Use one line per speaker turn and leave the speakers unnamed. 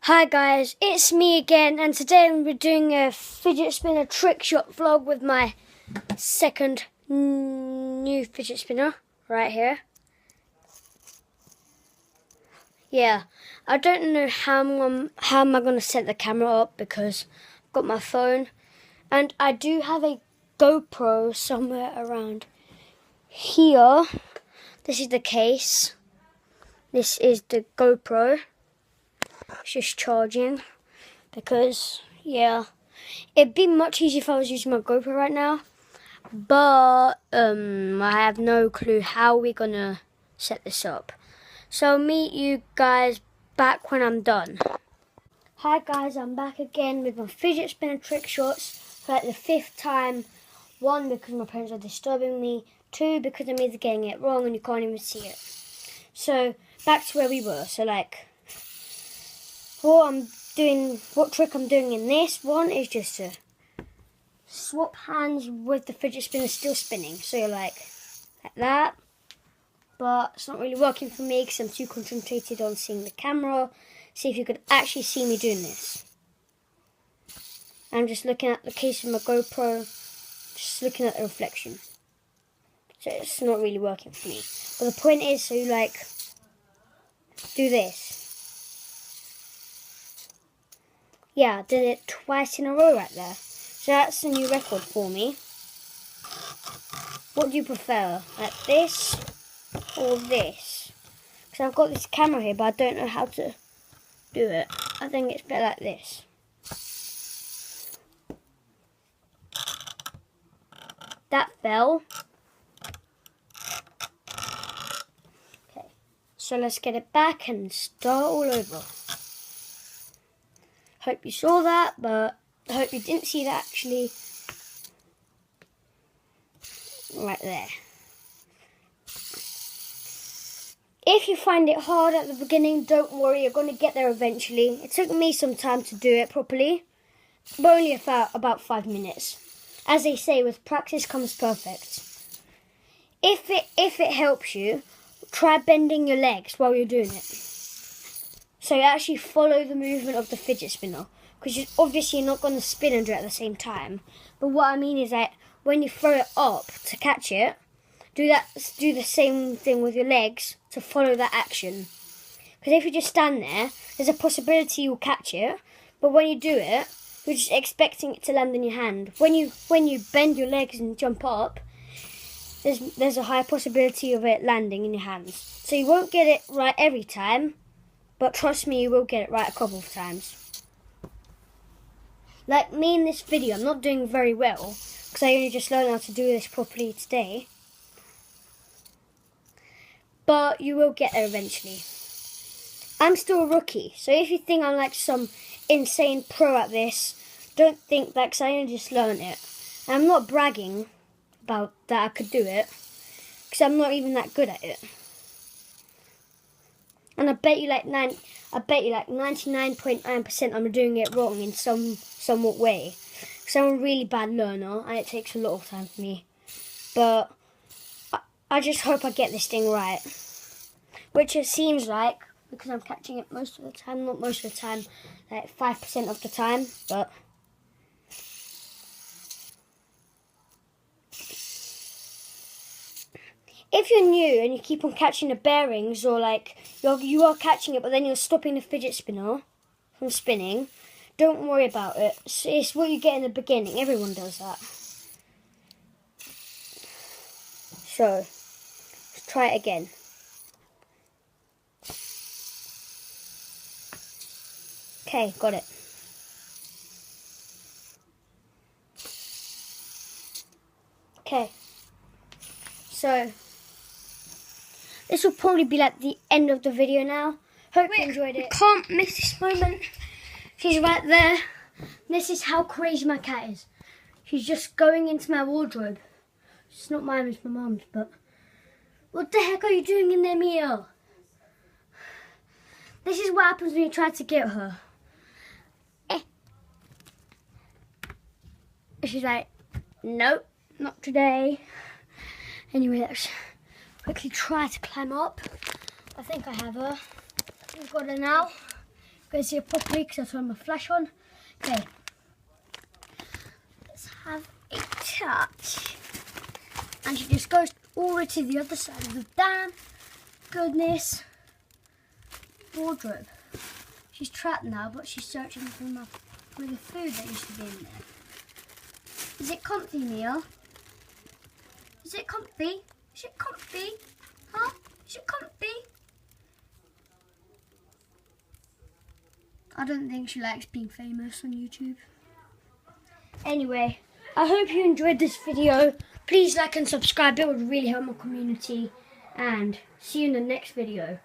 Hi guys, it's me again, and today I'm doing a fidget spinner trick shot vlog with my second new fidget spinner right here. Yeah, I don't know how am I going to set the camera up because I've got my phone, and I do have a GoPro somewhere around here. This is the case. This is the GoPro. It's just charging because, yeah, it'd be much easier if I was using my GoPro right now, but I have no clue how we're gonna set this up. So I'll meet you guys back when I'm done. Hi guys, I'm back again with my fidget spinner trick shots for like the 5th time. 1, because my parents are disturbing me. 2, because I'm either getting it wrong and you can't even see it. So back to where we were. So like, what trick I'm doing in this one is just to swap hands with the fidget spinner still spinning. So you're like that, but it's not really working for me because I'm too concentrated on seeing the camera. See if you could actually see me doing this. I'm just looking at the case of my GoPro, just looking at the reflection. So it's not really working for me. But the point is, so you like do this. Yeah, I did it twice in a row right there. So that's a new record for me. What do you prefer? Like this or this? Because I've got this camera here, but I don't know how to do it. I think it's better like this. That fell. Okay, so let's get it back and start all over. Hope you saw that, but I hope you didn't see that actually. Right there. If you find it hard at the beginning, don't worry, you're going to get there eventually. It took me some time to do it properly, but only about 5 minutes. As they say, with practice comes perfect. If it helps you, try bending your legs while you're doing it. So you actually follow the movement of the fidget spinner, because you're obviously not going to spin and do it at the same time. But what I mean is that when you throw it up to catch it, do the same thing with your legs to follow that action. Because if you just stand there, there's a possibility you'll catch it, but when you do it, you're just expecting it to land in your hand. When you bend your legs and jump up, there's a higher possibility of it landing in your hands. So you won't get it right every time, but trust me, you will get it right a couple of times. Like me in this video, I'm not doing very well, because I only just learned how to do this properly today. But you will get there eventually. I'm still a rookie, so if you think I'm like some insane pro at this, don't think that, because I only just learned it. And I'm not bragging about that I could do it, because I'm not even that good at it. And I bet you like 99.9% I'm doing it wrong in somewhat way. Because I'm a really bad learner and it takes a lot of time for me. But I just hope I get this thing right. Which it seems like, because I'm catching it most of the time. Not most of the time, like 5% of the time. But if you're new and you keep on catching the bearings, or like you are catching it but then you're stopping the fidget spinner from spinning, don't worry about it. It's what you get in the beginning. Everyone does that. So, let's try it again. Okay, got it. Okay. So, this will probably be like the end of the video now. Hope you enjoyed it. Can't miss this moment. She's right there. This is how crazy my cat is. She's just going into my wardrobe. It's not mine, it's my mum's, but... What the heck are you doing in there, Mia? This is what happens when you try to get her. She's like, nope, not today. Anyway, let's quickly try to climb up. I think I have her. We've got her now. better see it properly because I turned my flash on. Okay. Let's have a touch. And she just goes all the way to the other side of the damn goodness wardrobe. She's trapped now, but she's searching for the food that used to be in there. Is it comfy, Mia? Is it comfy? Is it comfy? Huh? Is it comfy? I don't think she likes being famous on YouTube. Anyway, I hope you enjoyed this video. Please like and subscribe. It would really help my community. And see you in the next video.